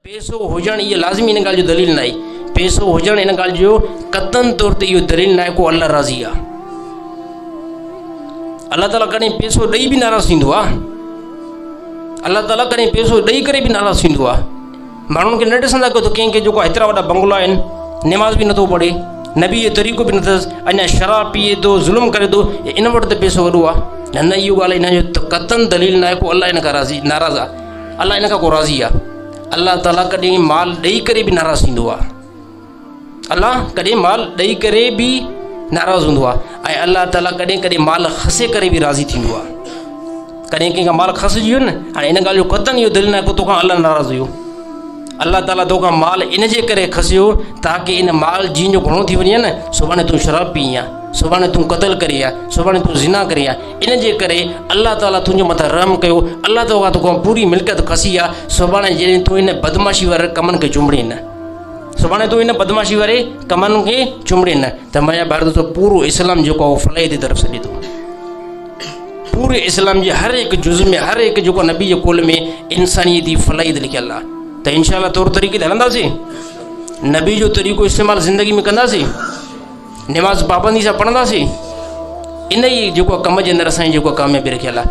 पैसो हुजण ये लाज़मी इन ॻाल्हि जो दलील न आहे। पैसो हुजण इन ॻाल्हि जो क़तन तौर ते इहो दलील न आहे को अल्लाह राज़ी आहे। अल्लाह ताला कॾहिं पैसो ॾेई बि नाराज़ थींदो आहे। अल्लाह ताला कॾहिं पैसो ॾेई करे बि नाराज़ थींदो आहे। माण्हुनि खे न ॾिसंदा कयो त कंहिंखे जेको हेतिरा वॾा बंगला आहिनि, नमाज़ बि नथो पढ़े, नबी जो तरीक़ो बि न अथसि, अञा शराब पीए थो, ज़ुल्म करे थो, इन वटि त पैसो वॾो आहे। न न, इहो ॻाल्हि इन जो क़तन दलील न आहे को अल्लाह इन खां नाराज़ आहे। अल्लाह इन खां को राज़ी आहे। अल्लाह ताला कॾहिं माल ॾेई करे बि नाराज़ थींदो आहे। अल्लाह कॾहिं माल ॾेई करे बि नाराज़ हूंदो आहे। ऐं अल्लाह ताला कॾहिं कॾहिं माल खसे करे बि राज़ी थींदो आहे। कॾहिं कंहिंखां माल खसिजी वियो न, हाणे इन ॻाल्हि जो क़तन इहो दलील न आहे को तोखां अल्लाह नाराज़ हुयो। अल्लाह ताला तोखां माल इन जे करे खसियो ताकी इन माल जीअं जो घणो थी वञे न, सुभाणे तूं शराब पी आहे, सुभाणे तूं क़तल करी आहे, सुभाणे तूं ज़िना करी आहे। इन जे करे अल्लाह ताला तुंहिंजे मथां रहम कयो। अल्लाह ताला तोखां पूरी मिल्कियत खसी आहे। सुभाणे जॾहिं तूं इन बदमाशी वारे कमनि खे चुंबड़े न, सुभाणे तूं इन बदमाशी वारे कमनि खे चुंबड़े न, त मुंहिंजा ॿार दोस्तो पूरो इस्लाम जेको आहे फलाह जी तरफ़ छॾे थो। पूरे इस्लाम जे हर हिकु जुज़ में, हर हिकु जेको नबी जे कुल में इंसानियती फलाह लिखियलु आहे। त इंशाअल्लाह तौर तरीक़े ते हलंदासीं, नबी जो तरीक़ो इस्तेमालु ज़िंदगी में कंदासीं, नमाज़ पाबंदी सां पढ़ंदासीं। इन ई जेको कम जे अंदरि असांजी जेको कामयाबी रखियलु आहे।